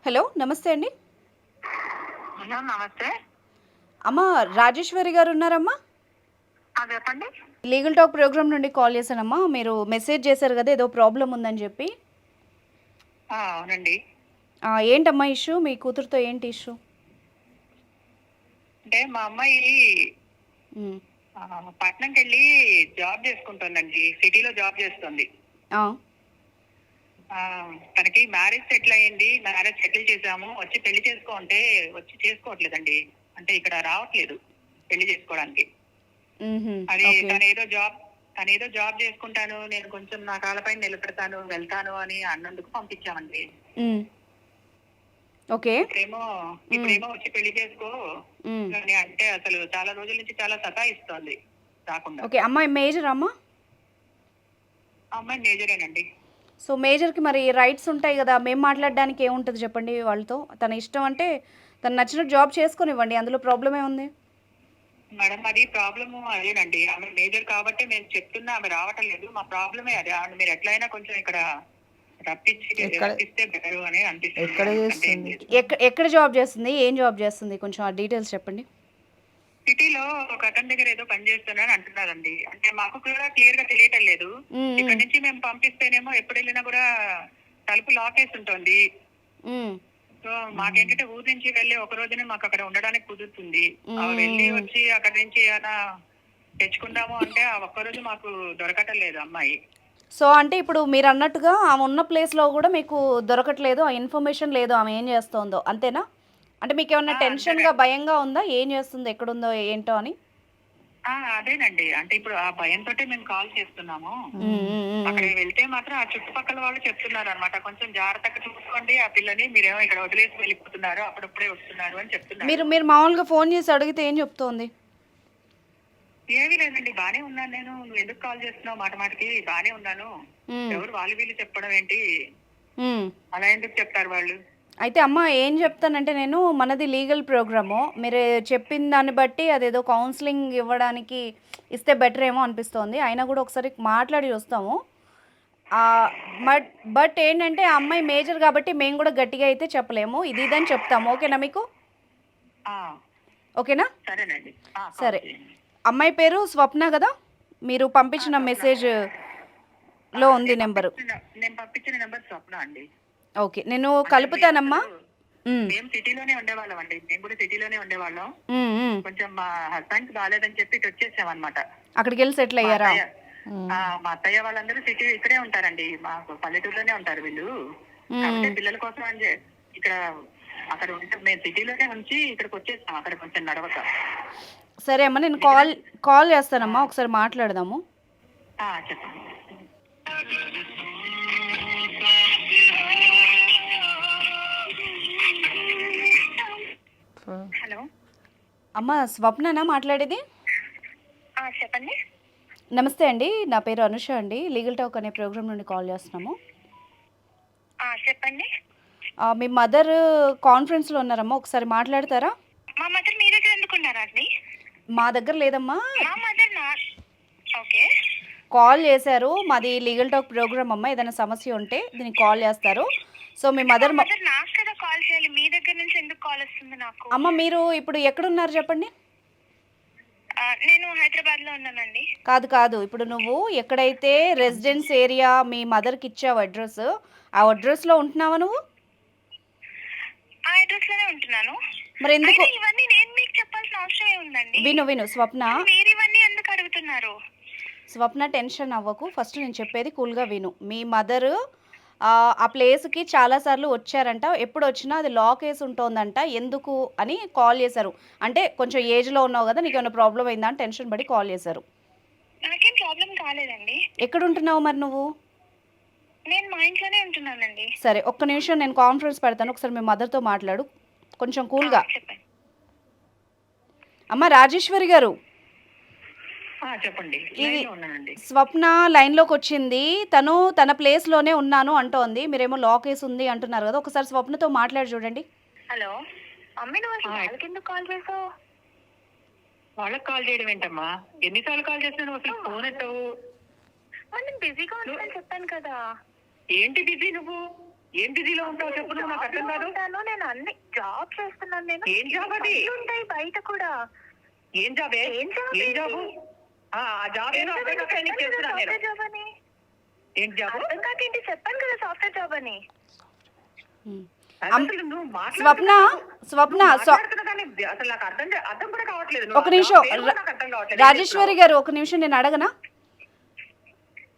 Hello! నమస్తే అండి. Hello! నమస్తే. అమ్మ రాజేశ్వరి గారున్నారమ్మా? చెప్పండి. లీగల్ టాక్ ప్రోగ్రామ్ నుండి కాల్ చేశానమ్మా. మీరు మెసేజ్ చేశారు గదా! ఏదో ప్రాబ్లమ్ ఉందని జెప్పి. అవునండి. ఏంటమ్మా ఇష్యూ? మీ కూతురుతో ఏంటి ఇష్యూ? అంటే మా అమ్మాయి హ్మ్. పట్నంకెళ్ళి జాబ్ చేసుకుంటుందండి. సిటీలో జాబ్ చేస్తుంది. ఆ! తనకి మ్యారేజ్ సెటిల్ అయింది. మ్యారేజ్ సెటిల్ చేసాము. వచ్చి పెళ్లి చేసుకో అంటే వచ్చి చేసుకోవట్లేదండి. అంటే ఇక్కడ రావట్లేదు పెళ్లి చేసుకోవడానికి. హుహు. అది ఓకే. తనేదో జాబ్ చేసుకుంటాను, నేను కొంచెం నా కాళ్ళపైన నిలబెడతాను, వెళ్తాను అని అన్నందుకు పంపించామండి. హ్మ్. ఓకే. ఇప్పుడేమో హ్మ్. ఇప్పుడేమో వచ్చి పెళ్లి చేసుకో హ్మ్. అని అంటే అసలు చాలా రోజుల నుంచి చాలా సతాయిస్తోంది రాకుండా. ఓకే. అమ్మాయి మేజరా అమ్మా? ఆ అమ్మాయి మేజరేనండి. సో, మేజర్‌కి మరి రైట్స్ ఉంటాయి గదా! మేము మాట్లాడడానికి ఏముంటది చెప్పండి వాళ్ళతో? తన ఇష్టం అంటే తను నచ్చినట్టు జాబ్ చేసుకోనివ్వండి. అందులో ప్రాబ్లమ్ ఏముంది? మేడం అది ప్రాబ్లము అదేనండి. ఆమె మేజర్ కాబట్టి మేము చెప్తున్నా ఆమె రావటం లేదు. మా ప్రాబ్లమే అదే. ఆమెను మీరు ఎట్లయినా కొంచెం ఇక్కడ ఎక్కడ రప్పిస్తే బెటరు అని అనిపిస్తుంది. ఎక్కడ అంతకంటే ఏం చేస్తుంది? లేదు. ఎక్కడ జాబ్ చేస్తుంది? ఏం జాబ్ చేస్తుంది? కొంచెం ఆ డీటెయిల్స్ చెప్పండి. సిటీలో ఒక అతని దగ్గర ఏదో పని చేస్తున్నానని అంటున్నారండి. అంటే మాకు కూడా క్లియర్ గా తెలియటం లేదు. హ్మ్. ఇక్కడ హ్మ్. నుంచి మేము పంపిస్తేనేమో ఎప్పుడు వెళ్ళినా కూడా తలుపు లాకేసి ఉంటుంది. హ్మ్. సో మాకేంటంటే ఊరు నుంచి వెళ్ళి ఒక రోజునే మాకు అక్కడ ఉండడానికి కుదురుతుంది. వెళ్ళి హ్మ్. వచ్చి అక్కడి నుంచి ఏమైనా తెచ్చుకుందాము అంటే ఆ ఒక్కరోజు మాకు దొరకటం లేదు అమ్మాయి. సో, అంటే ఇప్పుడు మీరన్నట్టుగా ఆమె ఉన్న ప్లేస్‌లో గూడా మీకు దొరకట్లేదు. ఆ ఇన్ఫర్మేషన్ లేదు ఆమె ఏం చేస్తోందో. అంతేనా? అంటే మీకేమన్నా టెన్షన్‌గా, అంతేనండి. భయంగా ఉందా? ఏం చేస్తుంది? ఎక్కడుందో? ఏంటో అని? అదేనండి. అంటే ఇప్పుడు ఆ భయంతోటే మేము కాల్ చేస్తున్నాము. హ్మ్. హ్మ్. హ్మ్. హ్మ్. అక్కడికి వెళ్తే మాత్రం ఆ చుట్టుపక్కల వాళ్ళు చెప్తున్నారన్నమాట. కొంచెం జాగ్రత్తగా చూసుకోండి ఆ పిల్లని. మీరేమో ఇక్కడ వదిలేసి వెళ్ళిపోతున్నారు. అప్పుడప్పుడే వస్తున్నారు అని చెప్తున్నారు. మీరు మీరు మామూలుగా ఫోన్ చేసి అడిగితే ఏం చెప్తోంది? ఏమీ లేదండి. బానే ఉన్నాను నేను. నువ్వు ఎందుకు కాల్ చేస్తున్నావు మాట మాటకి? బానే ఉన్నాను. హ్మ్. ఎవరు వాళ్ళు వీళ్ళు చెప్పడం ఏంటి? హ్మ్. అలా ఎందుకు చెప్తారు వాళ్ళు? అయితే అమ్మ ఏం చెప్తానంటే నేను మనది లీగల్ ప్రోగ్రాము. మీరు చెప్పిన దాన్ని బట్టి అదేదో కౌన్సెలింగ్ ఇవ్వడానికి ఇస్తే బెటర్ ఏమో అనిపిస్తోంది. అయినా కూడా ఒకసారి మాట్లాడి వస్తాము. ఆహ్, బట్ బట్ ఏంటంటే ఆ అమ్మాయి మేజర్ కాబట్టి మేము కూడా గట్టిగా అయితే చెప్పలేము. ఇది ఇదని చెప్తాము. ఓకేనా మీకు? ఆ! ఓకేనా? సరేనండి. కాల్ సరే. చేయండి. అమ్మాయి పేరు స్వప్న గదా! మీరు పంపించిన స్వప్న. మెసేజ్‌లో ఉంది నెంబరు. నేను పంపించిన నెంబర్ స్వప్న అండి. ఓకే. నేను అంటే కలుపుతానమ్మా. హ్మ్. మేము సిటీలోనే ఉండేవాళ్ళమండి. మేము కూడా సిటీలోనే ఉండేవాళ్ళం. హ్మ్. హ్మ్. కొంచెం మా హస్బెండ్‌కి బాలేదని చెప్పి ఇటు వచ్చేసామన్నమాట. అక్కడికెళ్ళి సెటిల్ మా అయ్యారా? అత్తయ్య హ్మ్. మా అత్తయ్య వాళ్ళందరూ ఇక్కడే ఉంటారండి. మాకు పల్లెటూరులోనే ఉంటారు వీళ్ళు. కాకపోతే హ్మ్. పిల్లల కోసం ఇక్కడ అక్కడ ఉంటే మేము సిటీలోనే ఉంచి ఇక్కడికి వచ్చేసాం. అక్కడ కొంచెం నడవక. సరే అమ్మ. నేను కాల్ బిజినెస్. కాల్ ఆ! చేస్తానమ్మా. ఒకసారి మాట్లాడదాము. చెప్పండి. ఫ- హలో! అమ్మ స్వప్ననా మాట్లాడేది? చెప్పండి. నమస్తే అండి. నా పేరు అనుష అండి. లీగల్ టాక్ అనే ప్రోగ్రామ్ నుండి కాల్ చేస్తున్నాము. చెప్పండి. మీ మదర్ కాన్ఫరెన్స్‌లో ఉన్నారమ్మా. ఒకసారి మాట్లాడతారా? మా మదర్ మీ దగ్గర ఎందుకున్నారా అండి? మా దగ్గర లేదమ్మా. మా మదర్ నా ఓకే. కాల్ చేశారు. మాది లీగల్ టాక్ ప్రోగ్రామ్ అమ్మ. ఏదైనా సమస్య ఉంటే దీనికి కాల్ చేస్తారు. సో, మీ అంటే మా మదర్ మదర్ నాకు కదా కాల్ చేయాలి. మీ దగ్గర నుంచి ఎందుకు కాల్ వస్తుంది నాకు? అమ్మ మీరు ఇప్పుడు ఎక్కడున్నారు చెప్పండి? నేను హైదరాబాద్‌లో ఉన్నానండి. కాదు. ఇప్పుడు నువ్వు ఎక్కడైతే రెసిడెన్స్ ఏరియా మీ మదర్‌కి ఇచ్చావు అడ్రెస్, ఆ అడ్రెస్‌లో ఉంటున్నావా నువ్వు? ఆ అడ్రస్‌లోనే ఉంటున్నాను. మరెందుకు? అయినా ఇవన్నీ నేను మీకు చెప్పాల్సిన అవసరం ఏముందండి? విను స్వప్న. మీరు ఇవన్నీ ఎందుకు అడుగుతున్నారు? స్వప్న టెన్షన్ అవ్వకు. ఫస్ట్ నేను చెప్పేది కూల్‌గా విను. మీ మదరు ఆ ప్లేస్‌కి చాలా సార్లు వచ్చారంట. ఎప్పుడొచ్చినా అది లాక్ ఏసి ఉంటోందంట. ఎందుకు అని కాల్ చేశారు. అంటే కొంచెం ఏజ్‌లో ఉన్నావు గదా! నీకేమైనా ప్రాబ్లమ్ అయిందా అని టెన్షన్ పడి కాల్ చేశారు. నాకేం ప్రాబ్లమ్ కాలేదండి. ఎక్కడుంటున్నావు మరి నువ్వు? నేను మా ఇంట్లోనే ఉంటున్నానండి. సరే ఒక్క నిమిషం నేను కాన్ఫరెన్స్ పెడతాను. ఒకసారి మీ మదర్‌తో మాట్లాడు. కొంచెం కూల్‌గా. చెప్పండి. అమ్మ రాజేశ్వరి గారు. చెప్పండి. ఇది లైన్‌లో ఉన్నానండి. స్వప్న లైన్‌లోకొచ్చింది. తను తన ప్లేస్‌లోనే ఉన్నాను అంటోంది. మీరేమో లాక్ ఏసి ఉంది అంటున్నారు గదా! ఒకసారి స్వప్నతో మాట్లాడి చూడండి. హలో! మమ్మీ నువ్వు అసలు వాళ్ళకెందుకు కాల్ చేసావు? వాళ్ళకి కాల్ చేయడం ఏంటమ్మా? ఎన్నిసార్లు కాల్ చేసినా నువ్వు అసలు ఫోన్ ఎత్తవు. నేను బిజీగా ఉన్నానని చెప్పాను కదా. ఏంటి బిజీ నువ్వు? ఏం బిజీలో ఉంటావు చెప్పు, నువ్వు నాకు అర్థం కాదు. నేను అన్ని జాబ్ చేస్తున్నాను. నేను ఏం జాబ్ అది? ఉంటాయి బయట కూడా. ఏం జాబే? ఏం జాబు? ఆ జాబ్ ఏదో అర్థం కాక నీకు చేస్తున్నాను నేను. జాబ్ అని ఏం జాబ్? అర్థం కాకేంటి? చెప్పాను కదా సాఫ్ట్వేర్ జాబ్ అని. అసలు నువ్వు స్వప్న మాట్లాడుతున్నా కానీ అసలు నాకు అర్థం కూడా కావట్లేదు. ఒక నిమిషం నాకు అర్థం కావట్లేదు. రాజేశ్వరి గారు, ఒక నిమిషం నేను అడగనా?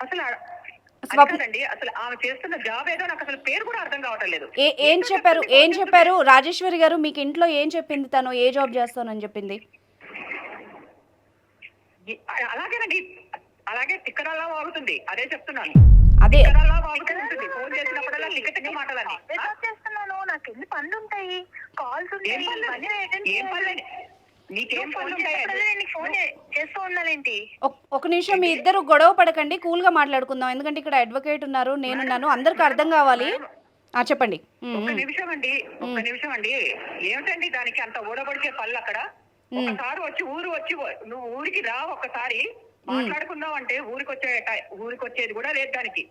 అసలు కాదండి, అసలు ఆమె చేస్తున్న జాబ్ ఏదో నాకు అసలు పేరు కూడా అర్థం కావట్లేదు. ఏం చెప్పారు రాజేశ్వరి గారు? మీకు ఇంట్లో ఏం చెప్పింది? తను ఏ జాబ్ చేస్తానని చెప్పింది? అలాగేనండి, అలాగే తిక్కరల్లా వాగుతుంది. అదే చెప్తున్నాను, అదే తిక్కరల్లా వాగుతుంది. ఫోన్ చేసినప్పుడల్లా టికెట్ మాటలని. జాబ్ చేస్తున్నాను, నాకు ఎన్ని పనులు ఉంటాయి, కాల్స్ ఉంటాయి. ఏం పనులు? నీకేం పనులు ఉంటాయి? ఫోన్ చేస్తూ ఉండాలేంటి? ఒక నిమిషం, మీ ఇద్దరు గొడవ పడకండి, కూల్ గా మాట్లాడుకుందాం. ఎందుకంటే ఇక్కడ అడ్వకేట్ ఉన్నారు, నేనున్నాను, అందరికి అర్థం కావాలి. చెప్పండి. ఒక్క నిమిషం అండి. ఏమిటండి దానికి అంత ఊడబడిచే పళ్ళు అక్కడ? ఒకసారి వచ్చి నువ్వు ఊరికి రా, ఒక్కసారి మాట్లాడుకుందాం అంటే ఊరికి వచ్చేది కూడా లేదు దానికి.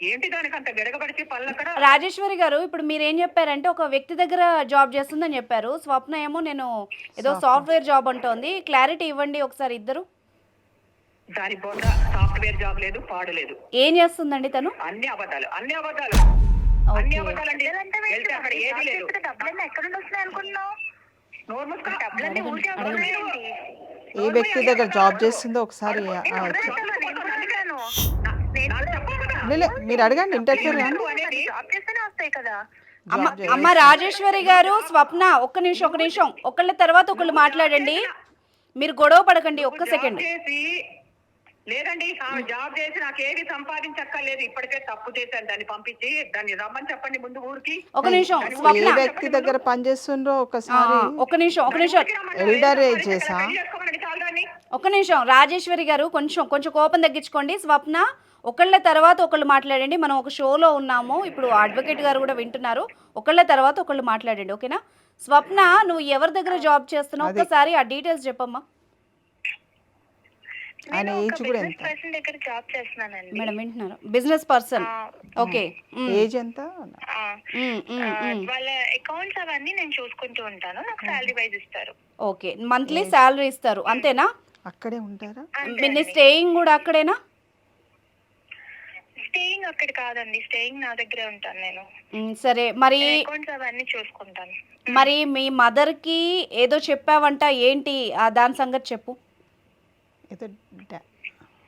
ఏంటి దానికి అంత గడగబడిచే పళ్ళు అక్కడ? రాజేశ్వరి గారు, ఇప్పుడు మీరు ఏం చెప్పారంటే ఒక వ్యక్తి దగ్గర జాబ్ చేస్తుందని చెప్పారు. స్వప్న ఏమో నేను ఏదో సాఫ్ట్వేర్ జాబ్ అంటోంది. క్లారిటీ ఇవ్వండి ఒకసారి ఇద్దరు. దాని బోట సాఫ్ట్వేర్ జాబ్ లేదు, పాడు లేదు. ఏం చేస్తుందండి తను? అన్ని అబద్ధాలు అండి. వెళ్తే అక్కడ ఏది లేదు. డబ్బులన్నీ ఎక్కడ నుండి వస్తున్నాయి అనుకుంటున్నావు? నోరు మూసుకొని డబ్బులన్నీ ఊరికే ఏ వ్యక్తి దగ్గర జాబ్ చేస్తుందో ఒకసారి మీరు అడగండి, ఇంటర్ఫియర్ జాబ్ చేస్తేనే వస్తాయి కదా. అమ్మ రాజేశ్వరి గారు, స్వప్న ఒక్క నిమిషం, ఒకళ్ళ తర్వాత ఒకళ్ళు మాట్లాడండి. మీరు గొడవ పడకండి, ఒక్క సెకండ్. లేదండి, ఆమె జాబ్ చేసి నాకు ఏది సంపాదించక్కర్లేదు. ఇప్పటికే తప్పు చేశాను, దాన్ని పంపించి దాన్ని రమ్మని చెప్పండి ముందు ఊరికి. ఒక నిమిషం, ఏ వ్యక్తి దగ్గర పనిచేస్తుండ్రో ఒకసారి. ఒక నిమిషం ఎల్డర్ ఏజ్ చేసా. ఒక నిమిషం రాజేశ్వరి గారు, కొంచెం కోపం తగ్గించుకోండి. స్వప్న ఒకళ్ళ తర్వాత ఒకళ్ళు మాట్లాడండి. మనం ఒక షోలో ఉన్నాము, ఇప్పుడు అడ్వకేట్ గారు కూడా వింటున్నారు. ఒకళ్ళ తర్వాత ఒకళ్ళు మాట్లాడండి, ఓకేనా? స్వప్న, నువ్వు ఎవరి దగ్గర జాబ్ చేస్తున్నావు ఒక్కసారి ఆ డీటెయిల్స్ చెప్పమ్మా. ఆయన ఏజ్ కూడా ఎంత? దగ్గర జాబ్ చేస్తున్నానండి. మేడం వింటున్నారు? Business person. ఓకే, ఏజ్ ఎంత? వాళ్ళ అకౌంట్స్ అవన్నీ నేను చూసుకుంటూ ఉంటాను. నాకు శాలరీ వైజ్ ఇస్తారు. ఓకే, మంత్లీ శాలరీ ఇస్తారు, అంతేనా? అక్కడే ఉంటారా? మీ స్టేయింగ్ కూడా అక్కడేనా? స్టేయింగ్ అక్కడ కాదండి, స్టేయింగ్ నా దగ్గరే ఉంటాను నేను. సరే, మరి అకౌంట్స్ అవన్నీ చూసుకుంటాను. మరి మీ మదర్ కి ఏదో చెప్పావంట, ఏంటి దాని సంగతి చెప్పు.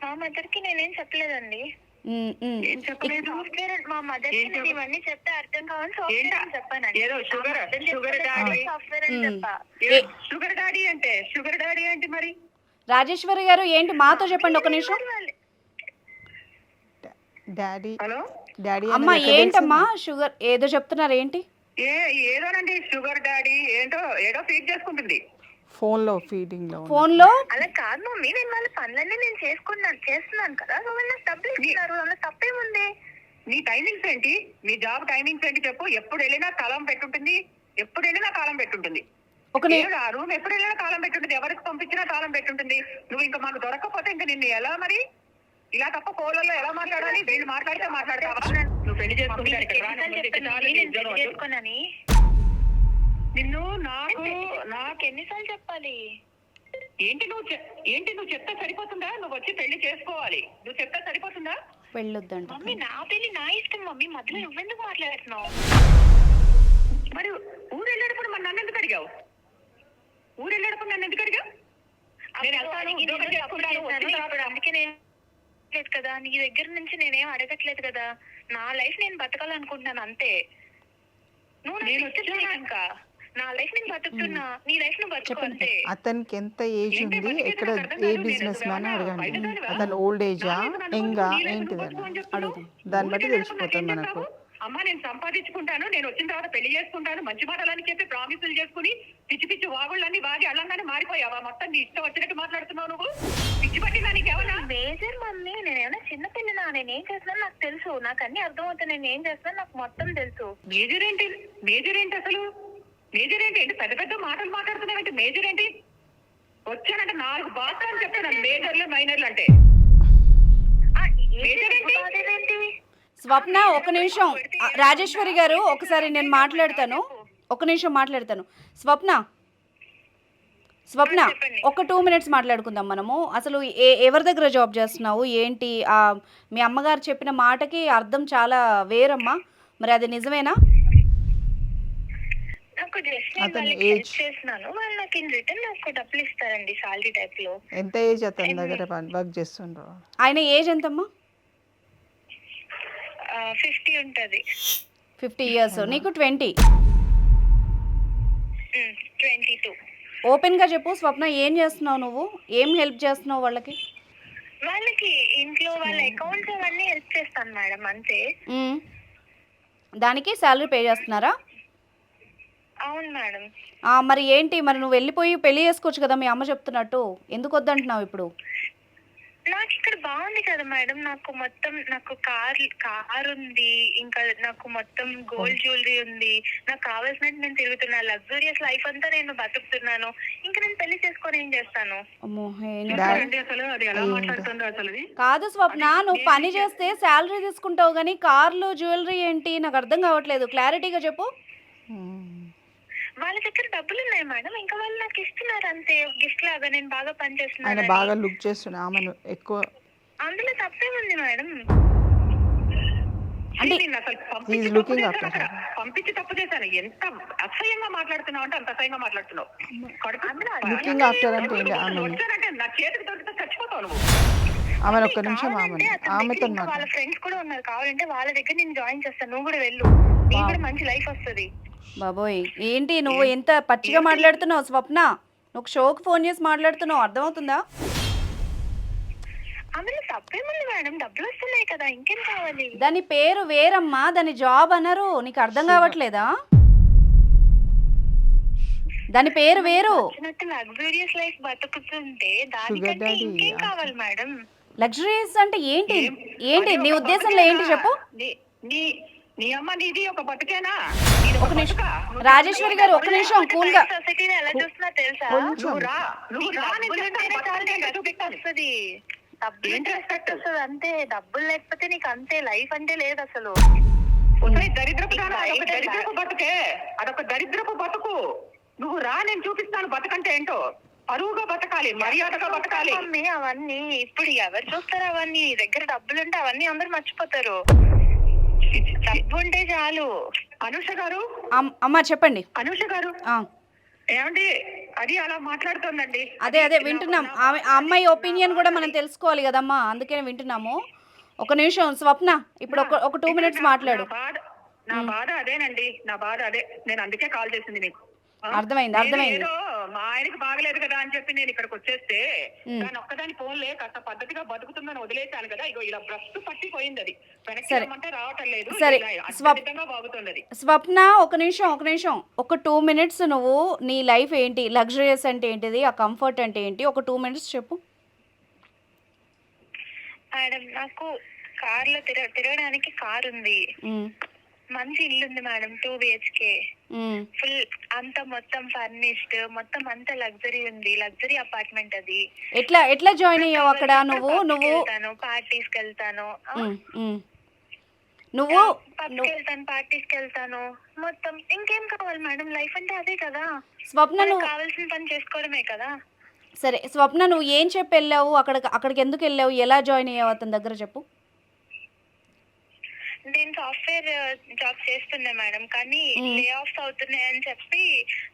మా మదర్ కి నేనేం చెప్పలేదండి. మా మదర్ కి నేను ఇవన్నీ చెప్తే అర్థం కావాలి సాఫ్ట్వేర్ అని చెప్పానండి. షుగర్ డాడీ అంటే మరి రాజేశ్వరి గారు ఏంటి మాతో చెప్పండి ఒక నిమిషం. డాడీ హలో అమ్మా, ఏంటమ్మా షుగర్ ఏదో చెప్తున్నారు, ఏంటి? ఏదోనండి, షుగర్ డాడీ ఏదో ఫీడ్ చేసుకుంటుంది ఫోన్ లో, ఫీడింగ్ లో. అలా కాదు మమ్మీ, నేను వాళ్ళ పనులన్నీ నేను చేస్తున్నాను కదా. వాళ్ళు డబ్బులు ఇస్తున్నారు, అలా తప్పేముంది? నీ టైమింగ్స్ ఏంటి? నీ జాబ్ టైమింగ్స్ ఏంటి చెప్పు. ఎప్పుడు వెళ్ళినా తాళం పెట్టుంటుంది. ఆ రూమ్ ఎప్పుడు వెళ్ళినా తాళం పెట్టుంటుంది. ఎవరికి పంపించినా తాళం పెట్టుంటుంది. నువ్వు ఇంకా మాకు దొరకకపోతే ఇంకా నిన్ను ఎలా మరి? ఇలా తప్ప ఫోన్లలో ఎలా మాట్లాడాలి? వీళ్ళు మాట్లాడితే మాట్లాడతావా? నువ్వు పెళ్లి చేసుకున్నాని నిన్ను నాకు ఎన్నిసార్లు చెప్పాలి? ఏంటి నువ్వు చెప్తే సరిపోతుందా? నువ్వు వచ్చి పెళ్లి చేసుకోవాలి. నువ్వు చెప్తే సరిపోతుందా? పెళ్ళొద్దంట మమ్మీ, నా పెళ్లి నా ఇష్టం మమ్మీ, మధ్యలో నువ్వెందుకు మాట్లాడుతున్నావు? మరి ఊరు వెళ్ళేటప్పుడు మరి నన్ను ఎందుకు అడిగావు? అందుకే నేను లేదు కదా, నీ దగ్గర నుంచి నేనేం అడగట్లేదు కదా. నా లైఫ్ నేను బతకాలనుకుంటున్నాను అంతే. నువ్వు ఇంకా నా లైఫ్ నేను బతుకుతున్నా, నీ లైఫ్ నువ్వు బతుకు అంతే. అతనికి ఎంత ఏజ్ ఉంది, ఎక్కడ ఏ బిజినెస్ మ్యాన్ అడగండి. అతను ఓల్డ్ ఏజా, యంగా, ఏంటిదని అడుగుతాం. దాన్ని బట్టి తెలిసిపోతుంది మనకు. అమ్మా, నేను సంపాదించుకుంటాను, నేను వచ్చిన తర్వాత పెళ్లి చేసుకుంటాను, మంచి మాటలని చెప్పి ప్రామిసులు చేసుకుని పిచ్చి వాగుళ్ళన్నీ వాగి అల్లంగానే మారిపోయావా? మొత్తం నీ ఇష్టం వచ్చినట్టు మాట్లాడుతున్నావు నువ్వు. పిచ్చి పట్టిందా నీకేమన్నా? మేజర్ మమ్మీ, నేనేమన్నా చిన్న పిల్లనా? నేనేం చేస్తున్నాను నాకు తెలుసు, నాకు అన్ని అర్థమవుతాయి. నేను ఏం చేస్తున్నాను నాకు మొత్తం తెలుసు. మేజర్ ఏంటి అసలు? మేజర్ ఏంటి? పెద్ద పెద్ద మాటలు మాట్లాడుతున్నావంటే మేజర్ ఏంటి? వచ్చానంటే 4 బాత్రూమ్ అని చెప్తాను. మేజర్లు మైనర్లు అంటే మేజర్ ఏంటి? స్వప్న ఒక నిమిషం రాజేశ్వరి గారు ఒకసారి నేను మాట్లాడతాను, ఒక నిమిషం మాట్లాడతాను. స్వప్న స్వప్న చెప్పండి. ఒక 2 మినిట్స్ మాట్లాడుకుందాం మనము. అసలు ఎవరి దగ్గర జాబ్ చేస్తున్నావు ఏంటి? మీ అమ్మగారు చెప్పిన మాటకి అర్థం చాలా వేరమ్మా, మరి అది నిజమేనా? నాకు జస్ట్ నేను అతని వాళ్ళకి హెల్ప్ ఏజ్ చేస్తున్నాను, వాళ్ళు నాకు ఇన్ రిటర్న్ నాకు డబ్బులు ఇస్తారండి సాలరీ టైప్ లో. ఎంత ఏజ్ అతని దగ్గర వర్క్ చేస్తుండ్రో? ఆయన ఏజ్ ఎంతమ్మా? 50 ఉంటది. 50 ఇయర్స్, నీకు 20. 22. ఓపెన్గా చెప్పు స్వప్న, ఏం చేస్తున్నావు నువ్వు? ఏం హెల్ప్ చేస్తున్నావు వాళ్ళకి? వాళ్ళకి ఇంట్లో వాళ్ళ అకౌంట్స్ అవన్నీ హెల్ప్ చేస్తాను మేడం అంతే. మ్మ్. దానికి శాలరీ పే చేస్తున్నారా? అవును మేడం. మరి ఏంటి, మరి నువ్వు వెళ్ళిపోయి పెళ్లి చేసుకోవచ్చు కదా మీ అమ్మ చెప్తున్నట్టు, ఎందుకు వద్దంటున్నావు ఇప్పుడు? నాకు ఇక్కడ బాగుంది కదా మేడం, నాకు కార్ ఉంది, ఇంకా నాకు మొత్తం గోల్డ్ జ్యువెలరీ ఉంది, నాకు కావాల్సినట్టు నేను తిరుగుతున్నా, లగ్జూరియస్ లైఫ్ అంతా నేను బతుకుతున్నాను. ఇంకా నేను పెళ్లి చేసుకొని ఏం చేస్తాను? అమ్మో, ఏం ఏంటి అసలు అది ఎలా మాట్లాడుతుందో అసలు అది? కాదు స్వప్న, నువ్వు పని చేస్తే శాలరీ తీసుకుంటావు కానీ కార్లు జ్యువెలరీ ఏంటి? నాకు అర్థం కావట్లేదు, క్లారిటీగా చెప్పు. వాళ్ళ దగ్గర డబ్బులు ఉన్నాయి మేడం, ఇంకా వాళ్ళు నాకు ఇస్తున్నారు అంతే, గిఫ్ట్ లాగా. నేను బాగా పని ఆయన చేస్తున్నాను, బాగా లుక్ చేస్తున్నా ఆమెను ఎక్కువ. అందులో తప్పేముంది మేడం? అంటే నేను అసలు He is పంపించి తప్పు looking చేశాను after అక్కడ. పంపించి తప్పు చేశాను. ఎంత అసహ్యంగా మాట్లాడుతున్నావు అంటే అంత అసహ్యంగా మాట్లాడుతున్నావు. లుకింగ్ ఆఫ్టర్ అంటే ఏంటి? ఆమె వచ్చానంటే నా చేతికి దొరికితే చచ్చిపోతావు నువ్వు. ఆమెను ఒక్క నిమిషం కావాలంటే అతని దగ్గర ఆమెతో ఇంకా వాళ్ళ మాట్లాడు. ఫ్రెండ్స్ కూడా ఉన్నారు, కావాలంటే వాళ్ళ దగ్గర నేను జాయిన్ చేస్తాను, నువ్వు కూడా వెళ్ళు, నీకు కూడా మంచి లైఫ్ వస్తుంది. బాబోయ్, ఏంటి నువ్వు ఎంత పచ్చిగా మాట్లాడుతున్నావు స్వప్న? నువ్వు షోకి ఫోన్ చేసి మాట్లాడుతున్నావు, అర్థమవుతుందా? అందులో తప్పేముంది మేడం, డబ్బులు వస్తున్నాయి కదా, ఇంకేం కావాలి? దాని పేరు వేరమ్మా, దాని జాబ్ అనరు, నీకు అర్థం కావట్లేదా? దాని పేరు వేరు. లగ్జూరియస్ లైఫ్ బతుకుతుంటే Sugar దానికంటే daddy, ఇంకేం కావాలి మేడం? లగ్జరీస్ అంటే ఏంటి? ఏంటి నీ ఉద్దేశంలో ఏంటి చెప్పు? నీ అమ్మ నీది ఒక బతుకేనా? ఒక నిమిషం రాజేశ్వరి గారు, ఒక నిమిషం కూల్ గా. సొసైటీని ఎలా చూస్తున్నా తెలుసా? నువ్వు రా నేను డబ్బులు చెప్తాను, ఉంటేనే చాలు, బతుకంటే నీకు చూపిస్తాను. వస్తుంది. డబ్బులు ఏంటి రెస్పెక్ట్ వస్తుంది అంతే, డబ్బులు లేకపోతే నీకు అంతే, లైఫ్ అంటే లేదు అసలు. ఒసేయ్ దరిద్రపు దానా, అదొక దరిద్రపు బతుకే, అదొక దరిద్రపు బతుకు. నువ్వు రా నేను చూపిస్తాను బతుకంటే ఏంటో. పరువుగా బతకాలి, మర్యాదగా బతకాలి. మమ్మీ అవన్నీ ఇప్పుడు ఎవరు చూస్తారు? అవన్నీ నీ దగ్గర డబ్బులు ఉంటే అవన్నీ అందరు మర్చిపోతారు. డబ్బు ఉంటే చాలు. అనుష గారు, అమ్మా చెప్పండి. అనుష గారు ఆ, ఏమండి? అది అలా మాట్లాడుతోందండి. అదే వింటున్నాం. ఆ అమ్మాయి ఒపీనియన్ కూడా మనం తెలుసుకోవాలి కదమ్మా, అందుకనే వింటున్నాము. ఒక నిమిషం స్వప్న, ఇప్పుడు ఒక 2 మినిట్స్ మాట్లాడు. నా బాధ అదేనండి, నా బాధ అదే. నేను అందుకే కాల్ చేసింది నీకు. అర్థమైంది. ఏదో మా ఆయనకి బాగలేదు కదా అని చెప్పి నేను ఇక్కడికి వచ్చేస్తే దాని ఒక్కదాని ఫోన్లే కాస్త పద్ధతిగా బతుకుతుందని వదిలేశాను కదా. ఇగో ఇలా బ్రష్ పట్టిపోయింది, అది వెనక్కి రమ్మంటే రావటం లేదు. సరే, అద్భుతంగా బాగుతుంది అది. స్వప్న ఒక నిమిషం, ఒక 2 మినిట్స్ నువ్వు నీ లైఫ్ ఏంటి, లగ్జరియస్ అంటే ఏంటిది, ఆ కంఫర్ట్ అంటే ఏంటి, ఒక 2 మినిట్స్ చెప్పు. మేడం నాకు కార్లో తిరగడానికి కార్ ఉంది, మంచి ఇల్లు ఉంది మేడం, 2 BHK, ఫుల్ అంతా మొత్తం ఫర్నిష్డ్, మొత్తం అంతా లగ్జరీ ఉంది, లగ్జరీ అపార్ట్మెంట్ అది. ఎట్లా జాయిన్ అయ్యావు అక్కడ? నువ్వు పార్టీస్ కి వెళ్తాను, నువ్వు పార్టీస్ కి వెళ్తాను, మొత్తం ఇంకేం కావాలి మేడం? లైఫ్ అంటే అదే కదా. స్వప్న, నువ్వు కావాల్సిన పని చేసుకోవడమే కదా. సరే స్వప్న, నువ్వు ఏం చెప్పి వెళ్ళావు అక్కడికి ఎందుకు వెళ్ళావు, ఎలా జాయిన్ అయ్యావు అతని దగ్గర చెప్పు. నేను సాఫ్ట్వేర్ జాబ్ చేస్తున్నా మేడం, కానీ లే ఆఫ్స్ అవుతున్నాయని చెప్పి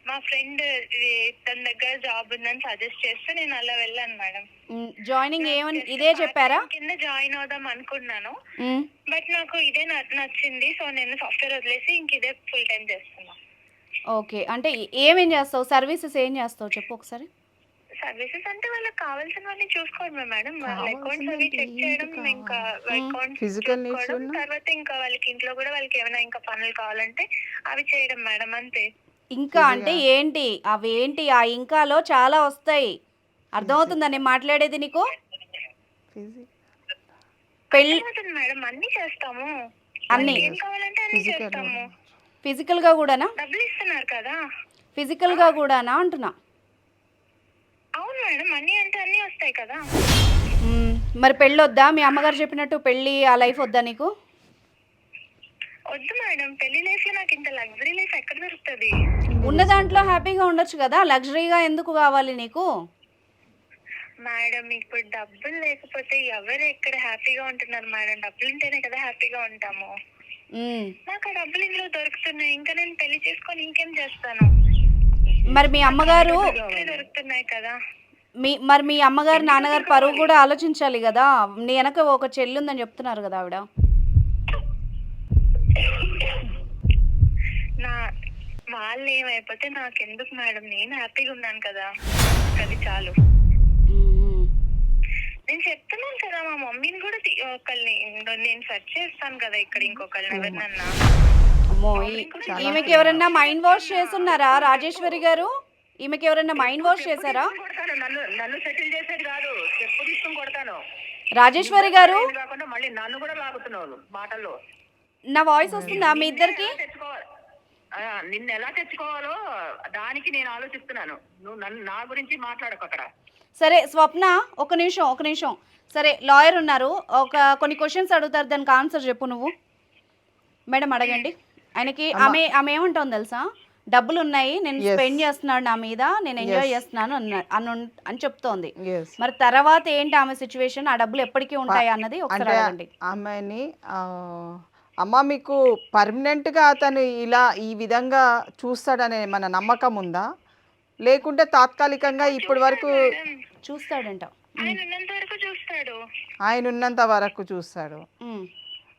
మా ఫ్రెండ్ తన దగ్గర జాబ్ ఉందని సజెస్ట్ చేస్తే నేను అలా వెళ్ళాను మేడం. జాయినింగ్ ఏమని ఇదే చెప్పారా? కింద జాయిన్ అవుదాం అనుకున్నాను, బట్ నాకు ఇదే నచ్చింది, సో నేను సాఫ్ట్వేర్ వదిలేసి ఇంక ఇదే ఫుల్ టైం చేస్తున్నా. ఓకే, అంటే ఏమేం చేస్తావు, సర్వీసెస్ ఏం చేస్తావు చెప్పు ఒకసారి. సర్వీసెస్ అంటే వాళ్ళకి కావాల్సినవన్నీ చూసుకోవడమే మేడం, వాళ్ళ అకౌంట్స్ అవి చెక్ చేయడం, ఇంకా అకౌంట్స్ చూసుకోవడం, తర్వాత ఇంకా వాళ్ళకి ఇంట్లో కూడా వాళ్ళకి ఏమైనా ఇంకా పనులు కావాలంటే అవి చేయడం మేడం, అంతే. ఇంకా అంటే ఏంటి అవేంటి? ఆ ఇంకాలో చాలా వస్తాయి, అర్థమవుతుందా నేను మాట్లాడేది నీకు? పెళ్ళి మేడం అన్ని చేస్తాము, అన్ని ఏం కావాలంటే అన్ని చేస్తాము. ఫిజికల్ గా కూడానా? డబ్బులు ఇస్తున్నారు కదా. ఫిజికల్ గా కూడానా అంటున్నా. అవును మేడం, అన్ని అంటే అన్ని వస్తాయి కదా. మరి పెళ్ళి వద్దా? మీ అమ్మగారు చెప్పినట్టు పెళ్ళి ఆ లైఫ్ వద్దా నీకు? వద్దు మేడం, పెళ్లి లైఫ్ లో నాకు ఇంత లగ్జరీ లైఫ్ ఎక్కడ దొరుకుతుంది? ఉన్న దాంట్లో హ్యాపీగా ఉండొచ్చు కదా, లగ్జరీగా ఎందుకు కావాలి నీకు? మేడం ఇప్పుడు డబ్బులు లేకపోతే ఎవరు ఎక్కడ హ్యాపీగా ఉంటున్నారు మేడం? డబ్బులు ఉంటేనే కదా హ్యాపీగా ఉంటాము. ఉమ్. నాకు ఆ డబ్బులు ఇందులో దొరుకుతున్నాయి, ఇంకా నేను పెళ్లి చేసుకొని ఇంకేం చేస్తాను? మరి మీ అమ్మగారు ఇక్కడే దొరుకుతున్నాయి కదా. మరి మీ అమ్మగారు నాన్నగారు పరువు కూడా ఆలోచించాలి కదా. నీ వెనక ఒక చెల్లి ఉందని చెప్తున్నారు కదా ఆవిడ. నా వాళ్ళు ఏమైపోతే నాకెందుకు మేడం, నేను హ్యాపీగా ఉన్నాను కదా, అది చాలు. ఉమ్. నేను చెప్తున్నాను కదా, మా మమ్మీని కూడా ఒకళ్ళని నేను సెర్చ్ చేస్తాను కదా ఇక్కడ ఇంకొకళ్ళని ఎవరినన్నా. అమ్మో, ఈమెకి ఎవరన్నా మైండ్ వాష్ చేస్తున్నారా రాజేశ్వరి గారు? ఈమెకి ఎవరన్నా మైండ్ వాష్ చేశారా? కొడతాను, నన్ను సెటిల్ చేసేది కాదు, చెప్పు తీసుకుని కొడతాను. రాజేశ్వరి గారు, ఇది కాకుండా మళ్ళీ నన్ను కూడా లాగుతున్నావు మాటల్లో. నా వాయిస్ వస్తుందా మీ ఇద్దరికి? నిన్ను ఎలా తెచ్చుకోవాలో దానికి నేను ఆలోచిస్తున్నాను. నువ్వు నా గురించి మాట్లాడకు అక్కడ. సరే స్వప్న, ఒక నిమిషం. సరే, లాయర్ ఉన్నారు, కొన్ని క్వశ్చన్స్ అడుగుతారు, దానికి ఆన్సర్ చెప్పు నువ్వు. మేడం అడగండి ఆయనకి. ఆమె ఏమంటుంది తెలుసా, డబ్బులు ఉన్నాయి, నేను స్పెండ్ చేస్తున్నాను నా మీద, నేను ఎంజాయ్ చేస్తున్నాను అని చెప్తోంది. మరి తర్వాత ఏంటి ఆమె సిచ్యువేషన్, ఆ డబ్బులు ఎప్పటికీ ఉంటాయి అన్నది ఒకసారి అడగండి ఆమెని. అమ్మ, మీకు పర్మనెంట్గా అతను ఇలా ఈ విధంగా చూస్తాడనే మన నమ్మకం ఉందా, లేకుంటే తాత్కాలికంగా ఇప్పటి వరకు చూస్తాడంట? ఆయన ఉన్నంత వరకు చూస్తాడు. ఆయన ఉన్నంత వరకు చూస్తాడు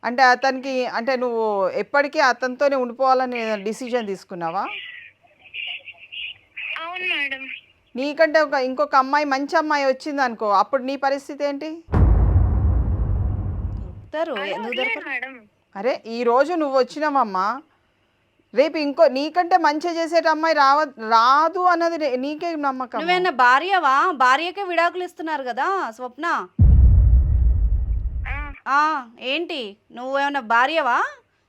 అంటే అతనికి, అంటే నువ్వు ఎప్పటికీ అతనితోనే ఉండిపోవాలని డిసిజన్ తీసుకున్నావా? అవును మేడం. నీకంటే ఇంకొక అమ్మాయి, మంచి అమ్మాయి వచ్చింది అనుకో, అప్పుడు నీ పరిస్థితి ఏంటి? మేడం అరే, ఈ రోజు నువ్వు వచ్చినావమ్మా, రేపు నీకంటే మంచి చేసేట అమ్మాయి రాదు అన్నది నీకే నమ్మకం. నువ్వేనా భార్యవా? భార్యకే విడాకులు ఇస్తున్నారు కదా స్వప్న. ఏంటి నువ్వేమన్నా భార్యవా?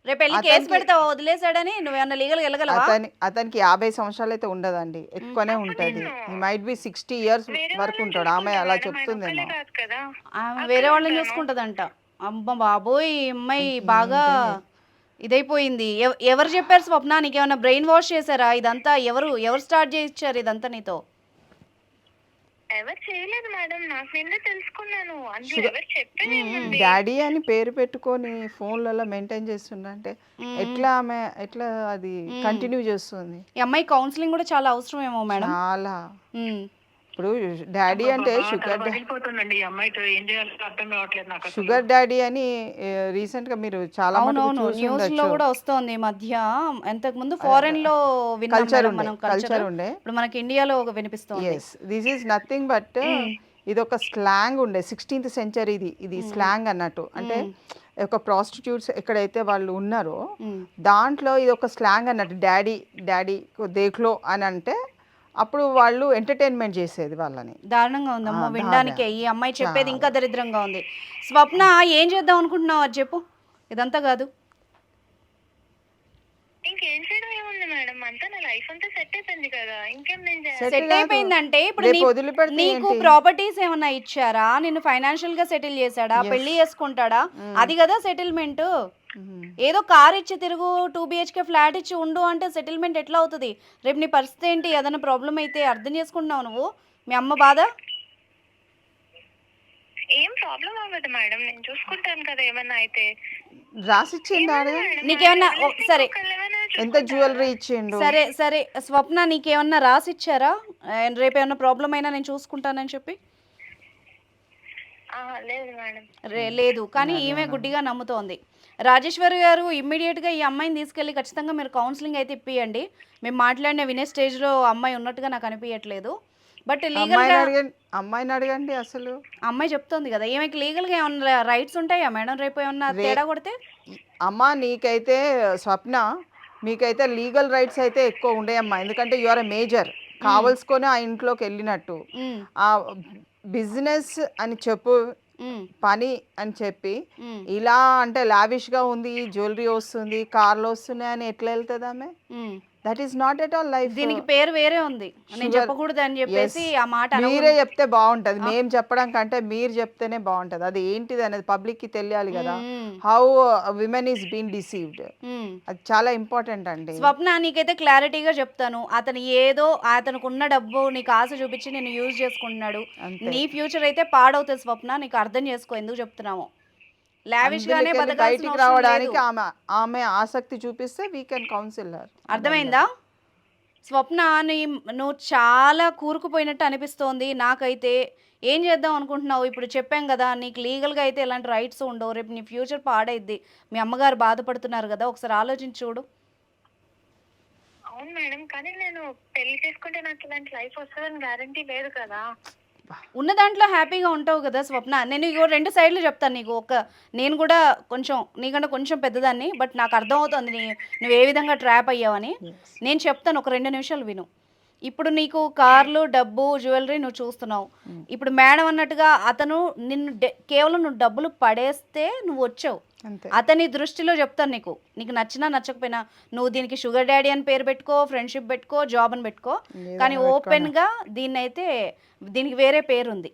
రేపు వెళ్ళి కేసు పెడతావా వదిలేసాడని? నువ్వేమన్నా లీగల్గా వెళ్ళగలవా? అతనికి 50 సంవత్సరాలు అయితే ఉండదండి, ఎక్కువనే ఉంటుంది. మైట్ బి 60 years వరకు ఉంటాడు. ఆమె అలా చెప్తుందేమో. ఆమె వేరే వాళ్ళని చూసుకుంటదంట. అమ్మ బాబోయ్, అమ్మాయి బాగా ఇదైపోయింది. ఎవరు చెప్పారు స్వప్న? నీకేమన్నా బ్రెయిన్ వాష్ చేశారా? ఇదంతా ఎవరు స్టార్ట్ చేయించారు ఇదంతా నీతో? ఎవరు చేయలేదు మేడం, నాకు నిన్నే తెలుసుకున్నాను. అందులో ఎవరు చెప్పేది? డాడీ అని పేరు పెట్టుకొని ఫోన్లలో మెయింటైన్ చేస్తుండే ఎట్లా ఆమె అది కంటిన్యూ చేస్తుంది? ఈ అమ్మాయి కౌన్సిలింగ్ కూడా చాలా అవసరమేమో మేడం. చాలా. ఇప్పుడు డాడీ అంటే షుగర్ డాడీ అని రీసెంట్ గా మీరు చాలా న్యూస్ లో కూడా వస్తోంది ఈ మధ్య. ఇంతకు ముందు ఫారెన్ లో కల్చర్ ఉండే, ఇప్పుడు మనకి ఇండియాలో వినిపిస్తుంది. దిస్ ఈస్ నథింగ్ బట్ ఇది ఒక స్లాంగ్ ఉండే 16th century. ఇది స్లాంగ్ అన్నట్టు. అంటే ఒక ప్రాస్టిట్యూట్స్ ఎక్కడైతే వాళ్ళు ఉన్నారో దాంట్లో ఇది ఒక స్లాంగ్ అన్నట్టు. డాడీ దేఖ్లో అని అంటే అప్పుడు వాళ్ళు ఎంటర్టైన్మెంట్ చేసేది వాళ్ళని. దారుణంగా ఉందమ్మో వినడానికే. ఈ అమ్మాయి చెప్పేది ఇంకా దరిద్రంగా ఉంది. స్వప్న, ఏం చేద్దాం అనుకుంటున్నావు అది చెప్పు. ఇదంతా కాదు, ఇంకేం చేయడం ఏముంది మేడం, అంతా నా లైఫ్ అంతా సెట్ అయిపోయింది కదా, ఇంకేం నేను సెట్ అయిపోయిందంటే ఇప్పుడు నీకు ప్రాపర్టీస్ ఏమన్నా ఇచ్చారా? నిన్ను ఫైనాన్షియల్ గా సెటిల్ చేశాడా? పెళ్లి చేసుకుంటాడా? అది కదా సెటిల్మెంట్. ఏదో కార్ ఇచ్చి తిరుగు, 2 BHK ఫ్లాట్ ఇచ్చి ఉండు అంటే సెటిల్మెంట్ ఎట్లా అవుతుంది? రేపు నీ పరిస్థితి ఏంటి? ఏదైనా ప్రాబ్లం అయితే అర్థం చేసుకుంటున్నావు నువ్వు? మీ అమ్మ బాధ ఏం ప్రాబ్లం అవ్వదు మేడం, నేను చూసుకుంటాను కదా. ఏమన్నా అయితే రాసిచ్చిందాడు నీకేమన్నా? సరే, ఎంత జ్యువెలరీ ఇచ్చిండు? సరే స్వప్న, నీకేమన్నా రాసిచ్చారా? రేపు ఏమన్నా ప్రాబ్లం అయినా నేను చూసుకుంటానని చెప్పి? లేదు మేడం. లేదు, కానీ ఈమె గుడ్డిగా నమ్ముతోంది. రాజేశ్వరి గారు, ఇమ్మీడియట్గా ఈ అమ్మాయిని తీసుకెళ్ళి ఖచ్చితంగా మీరు కౌన్సిలింగ్ అయితే ఇప్పియండి. మేము మాట్లాడిన వినే స్టేజ్లో అమ్మాయి ఉన్నట్టుగా నాకు అనిపించట్లేదు. బట్ లీగల్గా అమ్మాయిని అడగండి. అసలు అమ్మాయి చెప్తోంది కదా, ఈమెకి లీగల్గా ఏమన్నా రైట్స్ ఉంటాయా మేడం? రేపు ఏమన్నా తేడా కొడితే? అమ్మ, నీకైతే స్వప్న, మీకైతే లీగల్ రైట్స్ అయితే ఎక్కువ ఉండేయమ్మా. ఎందుకంటే యు ఆర్ ఎ మేజర్. కావలసుకొని ఆ ఇంట్లోకి వెళ్ళినట్టు ఆ బిజినెస్ అని చెప్పు, పని అని చెప్పి ఇలా అంటే లావిష్గా ఉంది, జ్యువెలరీ వస్తుంది, కార్లు వస్తున్నాయి అని ఎట్లా వెళ్తుంది ఆమె? That is not at all life. దీనికి పేరు వేరే ఉంది, నేను చెప్పకూడదు అని చెప్పేసి ఆ మాట మీరే చెప్తే బాగుంటది, మేము చెప్పడం కంటే మీరు చెప్తేనే బాగుంటది. అది ఏంటిది అనేది పబ్లిక్ కి తెలియాలి కదా, how women is been deceived. అది చాలా ఇంపార్టెంట్ అండి. స్వప్న నీకైతే క్లారిటీగా చెప్తాను, అతను ఏదో అతనికి ఉన్న డబ్బు నీకు ఆశ చూపించి నేను యూజ్ చేసుకుంటున్నాడు. నీ ఫ్యూచర్ అయితే పాడవుతుంది స్వప్న, నీకు అర్థం చేసుకో ఎందుకు చెప్తున్నాము. లావిష్ గానే బతకాల్సిన బయటికి అవసరం రావడానికి లేదు. ఆమె ఆసక్తి చూపిస్తే వీ కెన్ కౌన్సిల్ హర్. అర్థమైందా స్వప్న? నువ్వు చాలా కూరుకుపోయినట్టు అనిపిస్తోంది నాకైతే. ఏం చేద్దాం అనుకుంటున్నావు? ఇప్పుడు చెప్పాం కదా, నీకు లీగల్గా అయితే ఎలాంటి రైట్స్ ఉండవు, రేపు నీ ఫ్యూచర్ పాడైద్ది. మీ అమ్మగారు బాధపడుతున్నారు కదా, ఒకసారి ఆలోచించి చూడు. అవును మేడం, కానీ నేను పెళ్లి చేసుకుంటే నాకు ఇలాంటి లైఫ్ వస్తుందని గ్యారంటీ లేదు కదా. ఉన్న దాంట్లో హ్యాపీగా ఉంటావు కదా స్వప్న. నేను ఇగో 2 సైడ్లు చెప్తాను నీకు. నేను కూడా కొంచెం నీకంటే కొంచెం పెద్దదాన్ని, బట్ నాకు అర్థమవుతుంది నువ్వు ఏ విధంగా ట్రాప్ అయ్యావని. నేను చెప్తాను, ఒక 2 నిమిషాలు విను. ఇప్పుడు నీకు కార్లు, డబ్బు, జ్యువెలరీ నువ్వు చూస్తున్నావు. ఇప్పుడు మేడం అన్నట్టుగా అతను నిన్ను కేవలం నువ్వు డబ్బులు పడేస్తే నువ్వు వచ్చావు. అతని దృష్టిలో చెప్తాను నీకు నచ్చినా నచ్చకపోయినా నువ్వు దీనికి షుగర్ డాడీ అని పేరు పెట్టుకో, ఫ్రెండ్షిప్ పెట్టుకో, జాబ్ అని పెట్టుకో, కానీ ఓపెన్గా దీనికి వేరే పేరు ఉంది.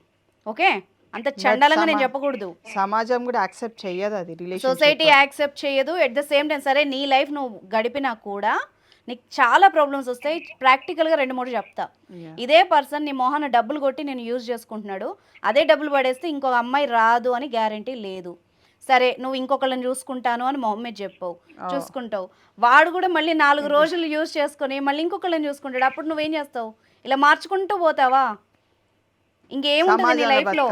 ఓకే, అంత చండాలంగా నేను చెప్పకూడదు. సమాజం కూడా యాక్సెప్ట్ చెయ్యదు, అది సొసైటీ యాక్సెప్ట్ చేయదు. ఎట్ ద సేమ్ టైం సరే నీ లైఫ్ నువ్వు గడిపినా కూడా నీకు చాలా ప్రాబ్లమ్స్ వస్తాయి. ప్రాక్టికల్గా 2-3 చెప్తా. ఇదే పర్సన్ నీ మొహాన డబ్బులు కొట్టి నేను యూజ్ చేసుకుంటున్నాడు, అదే డబ్బులు పడేస్తే ఇంకొక అమ్మాయి రాదు అని గ్యారంటీ లేదు. సరే నువ్వు ఇంకొకళ్ళని చూసుకుంటాను అని మొహమ్మద్ చెప్పావు, చూసుకుంటావు. వాడు కూడా మళ్ళీ 4 రోజులు యూజ్ చేసుకొని మళ్ళీ ఇంకొకళ్ళని చూసుకుంటాడు. అప్పుడు నువ్వేం చేస్తావు? ఇలా మార్చుకుంటూ పోతావా? ఇంకేముంటుంది నీ లైఫ్లో?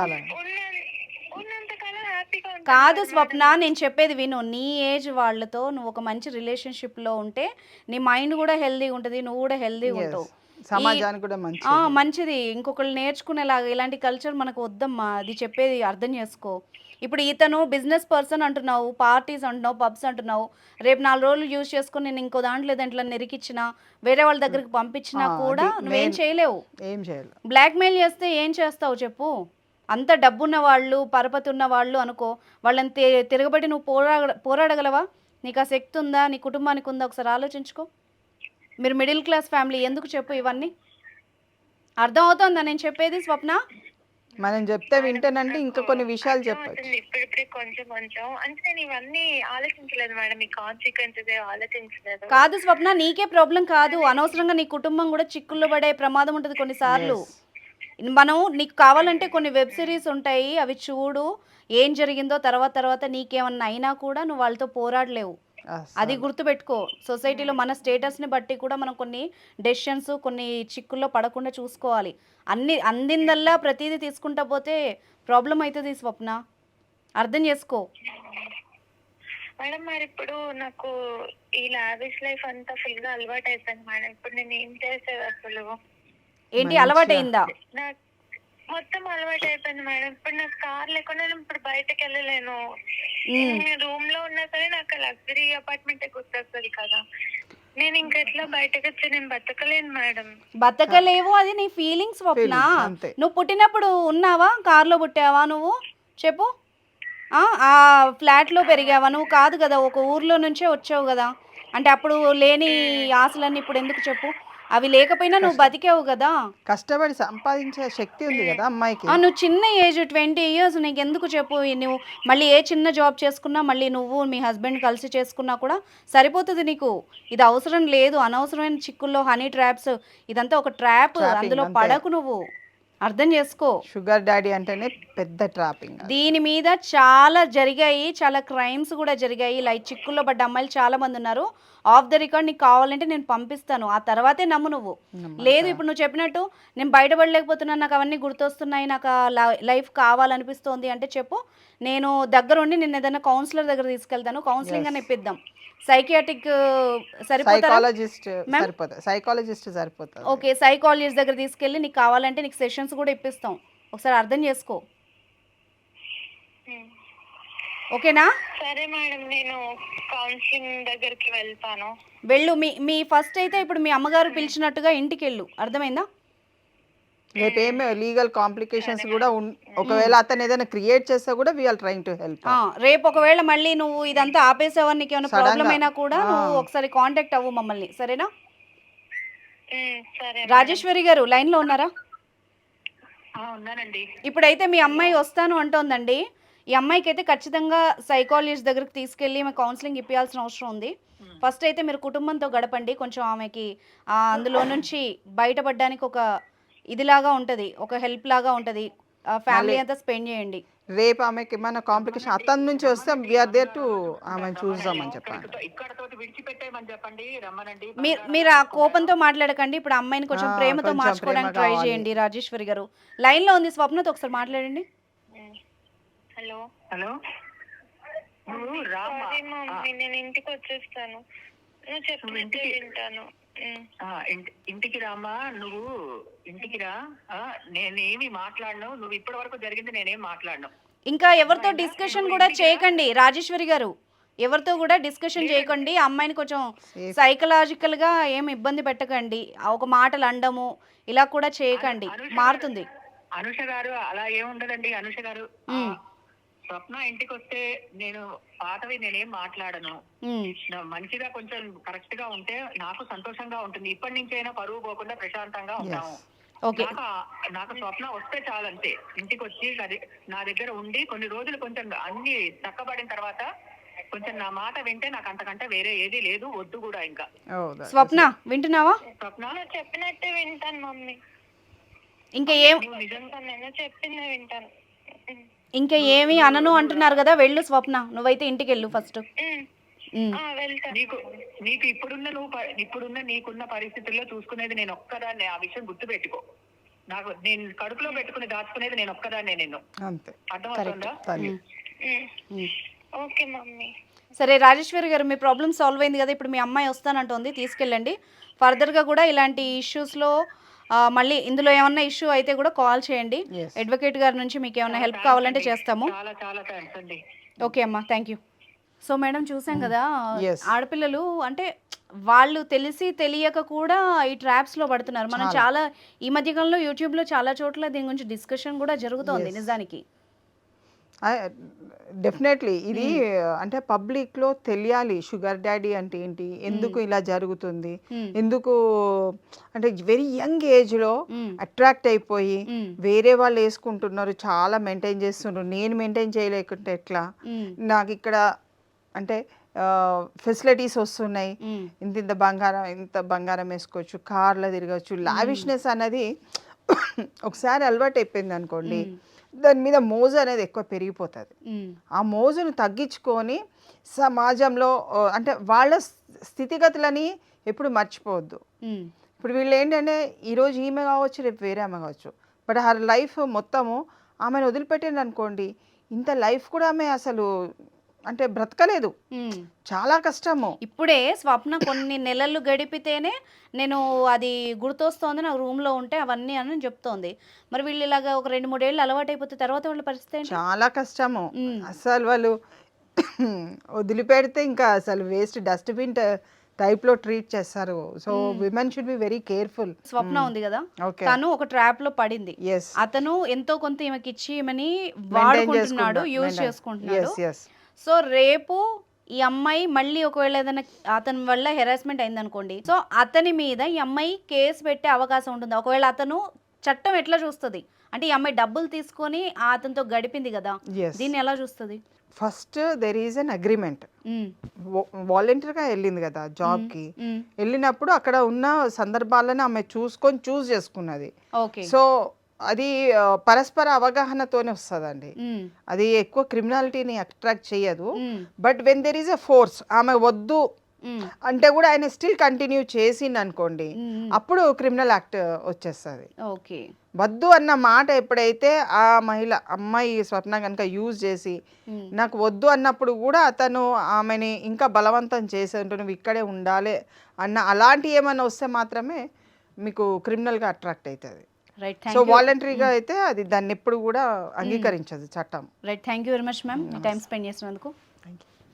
ఉన్నంతకాలం హ్యాపీగా కాదు స్వప్న, నేను చెప్పేది విను. నీ ఏజ్ వాళ్ళతో నువ్వు ఒక మంచి రిలేషన్షిప్లో ఉంటే నీ మైండ్ కూడా హెల్దీగా ఉంటుంది, నువ్వు కూడా హెల్దీగా ఉంటావు, సమాజానికి కూడా మంచిది. ఇంకొకళ్ళు నేర్చుకునేలాగా ఇలాంటి కల్చర్ మనకు వద్దమ్మా, అది చెప్పేది అర్థం చేసుకో. ఇప్పుడు ఇతను బిజినెస్ పర్సన్ అంటున్నావు, పార్టీస్ అంటున్నావు, పబ్స్ అంటున్నావు. రేపు 4 రోజులు యూజ్ చేసుకుని నేను ఇంకో దాంట్లో దాంట్లో నెరికిచ్చినా, వేరే వాళ్ళ దగ్గరికి పంపించినా కూడా నువ్వేం చేయలేవు. బ్లాక్మెయిల్ చేస్తే ఏం చేస్తావు చెప్పు? అంత డబ్బున్న వాళ్ళు, పరపతి ఉన్న వాళ్ళు అనుకో, వాళ్ళని తిరగబడి నువ్వు పోరాడగలవా? నీకు ఆ శక్తి ఉందా? నీ కుటుంబానికి ఉందా? ఒకసారి ఆలోచించుకో. మీరు మిడిల్ క్లాస్ ఫ్యామిలీ, ఎందుకు చెప్పు ఇవన్నీ? అర్థం అవుతుందా నేను చెప్పేది స్వప్న? మనం చెప్తే వింటేనంటే ఇంకా కొన్ని విషయాలు చెప్పచ్చు. ఇప్పుడిప్పుడే కొంచెం కొంచెం అంటే నేను ఇవన్నీ ఆలోచించలేదు మేడం, ఈ కాన్సిక్వెన్సెస్ ఆలోచించలేదు. కాదు స్వప్న, నీకే ప్రాబ్లం కాదు, అనవసరంగా నీ కుటుంబం కూడా చిక్కుల్లో పడే ప్రమాదం ఉంటుంది కొన్నిసార్లు. నీకు కావాలంటే కొన్ని వెబ్ సిరీస్ ఉంటాయి, అవి చూడు. ఏం జరిగిందో తర్వాత నీకేమన్నా అయినా కూడా నువ్వు వాళ్ళతో పోరాడలేవు. అది గుర్తుపెట్టుకో. సొసైటీలో మన స్టేటస్ని బట్టి కూడా మనం కొన్ని డెసిషన్స్, కొన్ని చిక్కుల్లో పడకుండా చూసుకోవాలి. అందిందల్లా ప్రతిదీ తీసుకుంటా పోతే ప్రాబ్లం అవుతుంది స్వప్న, అర్థం చేసుకో. మేడం మరి ఇప్పుడు నాకు ఈ లావిష్ లైఫ్ అంతా ఫుల్ గా అలవాటు అయిపోయింది మేడం. ఇప్పుడు నేను ఏం చేసేది అసలు? ఏంటి అలవాటైందా? నాకు మొత్తం అలవాటు అయిపోయింది మేడం. ఇప్పుడు నాకు కార్ లేకుండా నేను ఇప్పుడు బయటకు వెళ్ళలేను. రూమ్ లో ఉన్నా సరే నాకు లగ్జరీ అపార్ట్మెంట్ గుర్తొస్తుంది కదా. నేను ఇంకెట్లా బయటకు వచ్చి నేను బతకలేను మేడం. బతకలేవు, అది నీ ఫీలింగ్స్ స్వప్న. నువ్వు పుట్టినప్పుడు ఉన్నావా? కార్లో పుట్టావా నువ్వు? చెప్పు. ఆ ఫ్లాట్లో పెరిగావా? నువ్వు కాదు కదా, ఒక ఊర్లో నుంచే వచ్చావు కదా. అంటే అప్పుడు లేని ఆశలన్నీ ఇప్పుడు ఎందుకు చెప్పు? అవి లేకపోయినా నువ్వు బతికావు కదా, కష్టపడి సంపాదించే శక్తి ఉంది కదా అమ్మాయికి. నువ్వు చిన్న ఏజ్ 20 years, నీకు ఎందుకు చెప్పు? నువ్వు మళ్ళీ ఏ చిన్న జాబ్ చేసుకున్నా, మళ్ళీ నువ్వు మీ హస్బెండ్ కలిసి చేసుకున్నా కూడా సరిపోతుంది నీకు. ఇది అవసరం లేదు. అనవసరమైన చిక్కుల్లో, హనీ ట్రాప్స్, ఇదంతా ఒక ట్రాప్, అందులో పడకు నువ్వు, అర్థం చేసుకో. షుగర్ డాడీ అంటేనే పెద్ద ట్రాపింగ్. దీని మీద చాలా జరిగాయి, చాలా క్రైమ్స్ కూడా జరిగాయి. లైక్ చిక్కుల్లో పడ్డ అమ్మాయిలు చాలా మంది ఉన్నారు. ఆఫ్ ద రికార్డ్ నీకు కావాలంటే నేను పంపిస్తాను, ఆ తర్వాతే నమ్ము నువ్వు. లేదు ఇప్పుడు నువ్వు చెప్పినట్టు నేను బయటపడలేకపోతున్నాను, నాకు అవన్నీ గుర్తొస్తున్నాయి, నాకు లైఫ్ కావాలనిపిస్తోంది అంటే చెప్పు. నేను దగ్గరుండి నిన్ను ఏదైనా కౌన్సిలర్ దగ్గర తీసుకెళ్తాను, కౌన్సిలింగ్ అని ఇప్పిద్దాం. సైకియాట్రిక్ సైకాలజిస్ట్ సరిపోతుంది. ఓకే, సైకాలజిస్ట్ దగ్గర తీసుకెళ్ళి నీకు కావాలంటే నీకు సెషన్స్ కూడా ఇప్పిస్తాం. ఒకసారి అర్థం చేసుకో, ఓకేనా? సరే మేడం, నేను కౌన్సిలింగ్ దగ్గరికి వెళ్తాను. వెళ్ళు. మీ ఫస్ట్ అయితే ఇప్పుడు మీ అమ్మగారు పిలిచినట్టుగా ఇంటికి వెళ్ళు, అర్థమైందా? రేపేమి లీగల్ కాంప్లికేషన్స్ కూడా ఒకవేళ అతను ఏదైనా క్రియేట్ చేస్తే కూడా we are trying to help. రేపు ఒకవేళ మళ్ళీ నువ్వు ఇదంతా ఆపేసావని నీకు ఏమైనా ప్రాబ్లం అయినా కూడా నువ్వు ఒకసారి కాంటాక్ట్ అవ్వు మమ్మల్ని, సరేనా? సరే రాజేశ్వరి గారు లైన్లో ఉన్నారా? ఉన్నానండి. ఇప్పుడైతే మీ అమ్మాయి వస్తాను అంటోందండి. ఈ అమ్మాయికి అయితే ఖచ్చితంగా సైకాలజిస్ట్ దగ్గరికి తీసుకెళ్ళి ఆమె కౌన్సిలింగ్ ఇప్పించాల్సిన అవసరం ఉంది. ఫస్ట్ అయితే మీరు కుటుంబంతో గడపండి. కొంచెం ఆమెకి అందులో నుంచి బయటపడడానికి ఒక ఇదిలాగా ఉంటుంది, ఒక హెల్ప్ లాగా ఉంటుంది. ఫ్యామిలీ అంతా స్పెండ్ చేయండి. రేపు ఆమెకి ఏమైనా కాంప్లికేషన్ అతని నుంచి వస్తే వీఆర్ దేర్ టు ఆమెను చూద్దామని చెప్పండి. ఇక్కడతో విడిచిపెట్టేయమని చెప్పండి, రమ్మనండి. మీరు ఆ కోపంతో మాట్లాడకండి. ఇప్పుడు అమ్మాయిని కొంచెం ప్రేమతో కొంచెం మార్చుకోవడానికి ప్రేమ ట్రై కావాలి. చేయండి. రాజేశ్వరి గారు లైన్లో ఉంది, స్వప్నతో ఒకసారి మాట్లాడండి. హలో హలో, నువ్వు రామ్మా. సారీ మమ్మీ, నేను ఇంటికి వచ్చేస్తాను. నువ్వు చెప్పినట్టే వింటాను. ఇంటికి రామ్మా, నువ్వు ఇంటికి రా. నేనేమి మాట్లాడను, నువ్వు ఇప్పటి వరకు జరిగింది నేనేం మాట్లాడను. ఇంకా ఎవరితో డిస్కషన్ కూడా చేయకండి రాజేశ్వరి గారు. ఎవరితో కూడా డిస్కషన్ చేయకండి. అమ్మాయిని కొంచెం సైకలాజికల్గా ఏం ఇబ్బంది పెట్టకండి. ఒక మాటలు అండము ఇలా కూడా చేయకండి, మారుతుంది. అనుష గారు అలా ఏముండదండి. అనుష గారు, స్వప్న ఇంటికి వస్తే నేను పాతవి నేనేం మాట్లాడను. మంచిగా కొంచెం కరెక్ట్ గా ఉంటే నాకు సంతోషంగా ఉంటుంది. ఇప్పటి నుంచి అయినా పరువు పోకుండా ప్రశాంతంగా ఉంటాము. నాకు స్వప్న వస్తే చాలంతే. ఇంటికి వచ్చి నా దగ్గర ఉండి కొన్ని రోజులు కొంచెం అన్ని చక్కబడిన తర్వాత కొంచెం నా మాట వింటే నాకు అంతకంటే వేరే ఏది లేదు, వద్దు కూడా. ఇంకా స్వప్న వింటున్నావా? స్వప్న చెప్పినట్టే వింటాను మమ్మీ. ఇంకా ఏం నేను చెప్పిందే వింటాను. ఇంకా ఏమి అనను అంటున్నారు కదా, వెళ్ళు స్వప్న. నువ్వైతే ఇంటికి వెళ్ళు ఫస్ట్. నీకు ఇప్పుడున్న నీకున్న పరిస్థితుల్లో చూసుకునేది నేను ఒక్కదాన్ని. ఆ విషయం గుర్తు పెట్టుకో. నేను కడుపులో పెట్టుకుని దాచుకునేది నేను ఒక్కదాన్నే. నేను అర్థమవుతుందా? Okay mummy. సరే రాజేశ్వరి గారు, మీ ప్రాబ్లమ్ సాల్వ్ అయింది కదా. ఇప్పుడు మీ అమ్మాయి వస్తానంటుంది, తీసుకెళ్ళండి. ఫర్దర్గా కూడా ఇలాంటి ఇష్యూస్లో మళ్ళీ ఇందులో ఏమన్నా ఇష్యూ అయితే కూడా కాల్ చేయండి. అడ్వకేట్ గారి నుంచి మీకు ఏమైనా హెల్ప్ కావాలంటే చేస్తాము. ఓకే అమ్మా, థ్యాంక్ యూ. సో మేడం, చూసాం కదా ఆడపిల్లలు అంటే వాళ్ళు తెలిసి తెలియక కూడా ఈ ట్రాప్స్లో పడుతున్నారు. మనం చాలా ఈ మధ్యకాలంలో యూట్యూబ్లో చాలా చోట్ల దీని గురించి డిస్కషన్ కూడా జరుగుతోంది. నిజానికి డెఫినెట్లీ ఇది అంటే పబ్లిక్లో తెలియాలి షుగర్ డాడీ అంటే ఏంటి, ఎందుకు ఇలా జరుగుతుంది, ఎందుకు అంటే వెరీ యంగ్ ఏజ్లో అట్రాక్ట్ అయిపోయి వేరే వాళ్ళు వేసుకుంటున్నారు, చాలా మెయింటైన్ చేస్తున్నారు. నేను మెయింటైన్ చేయలేకుంటే ఎట్లా, నాకు ఇక్కడ అంటే ఫెసిలిటీస్ వస్తున్నాయి, ఇంత బంగారం వేసుకోవచ్చు, కార్లో తిరగచ్చు. లావిష్నెస్ అన్నది ఒకసారి అలవాటు అయిపోయింది అనుకోండి, దాని మీద మోజు అనేది ఎక్కువ పెరిగిపోతుంది. ఆ మోజును తగ్గించుకొని సమాజంలో అంటే వాళ్ళ స్థితిగతులని ఎప్పుడు మర్చిపోవద్దు. ఇప్పుడు వీళ్ళు ఏంటంటే ఈరోజు ఈమె కావచ్చు, రేపు వేరే ఆమె కావచ్చు, బట్ ఆ లైఫ్ మొత్తము ఆమెను వదిలిపెట్టింది అనుకోండి, ఇంత లైఫ్ కూడా ఆమె అసలు అంటే బ్రతకలేదు, చాలా కష్టము. ఇప్పుడే స్వప్న కొన్ని నెలలు గడిపితేనే నేను అది గుర్తొస్తోంది, నాకు రూమ్లో ఉంటే అవన్నీ అని చెప్తోంది. మరి వీళ్ళు ఇలాగా ఒక 2-3 ఏళ్ళు అలవాటు అయిపోతే తర్వాత వాళ్ళ పరిస్థితి చాలా కష్టము. అసలు వాళ్ళు వదిలిపెడితే ఇంకా అసలు వేస్ట్ డస్ట్బిన్ టైప్లో ట్రీట్ చేస్తారు. So women should be very careful. Swapna ఉంది కదా, తను ఒక ట్రాప్ లో పడింది. అతను ఎంతో కొంత ఈమెకి ఇచ్చి ఈమెని వాడుకుంటున్నాడు, యూజ్ చేసుకుంటున్నాడు. సో రేపు ఈ అమ్మాయి మళ్ళీ ఒకవేళ ఏదైనా అతని వల్ల హెరాస్మెంట్ అయిందనుకోండి, సో అతని మీద ఈ అమ్మాయి కేసు పెట్టే అవకాశం ఉంటుంది. ఒకవేళ అతను చట్టం ఎట్లా చూస్తుంది అంటే ఈ అమ్మాయి డబ్బులు తీసుకొని అతనితో గడిపింది కదా, దీన్ని ఎలా చూస్తుంది? First there is an agreement. వాలంటీర్గా వెళ్ళింది కదా జాబ్కి, వెళ్ళినప్పుడు అక్కడ ఉన్న సందర్భాలను ఆమె చూస్ చేసుకున్నది. సో అది పరస్పర అవగాహనతోనే వస్తుందండి. అది ఎక్కువ క్రిమినాలిటీని అట్రాక్ట్ చేయదు. But when there is a force, ఆమె వద్దు అంటే కూడా ఆయన స్టిల్ కంటిన్యూ చేసింది అనుకోండి, అప్పుడు క్రిమినల్ యాక్ట్ వచ్చేస్తుంది. వద్దు అన్న మాట ఎప్పుడైతే ఆ అమ్మాయి స్వప్న కనుక యూజ్ చేసి నాకు వద్దు అన్నప్పుడు కూడా అతను ఆమెని ఇంకా బలవంతం చేసే నువ్వు ఇక్కడే ఉండాలి అన్న అలాంటి ఏమైనా వస్తే మాత్రమే మీకు క్రిమినల్గా అట్రాక్ట్ అవుతుంది. సో వాలంటరీగా అయితే అది దాన్ని ఎప్పుడు కూడా అంగీకరించదు చట్టం. Right, thank you very much ma'am, మీ టైం స్పెండ్ చేసినందుకు. Thank you.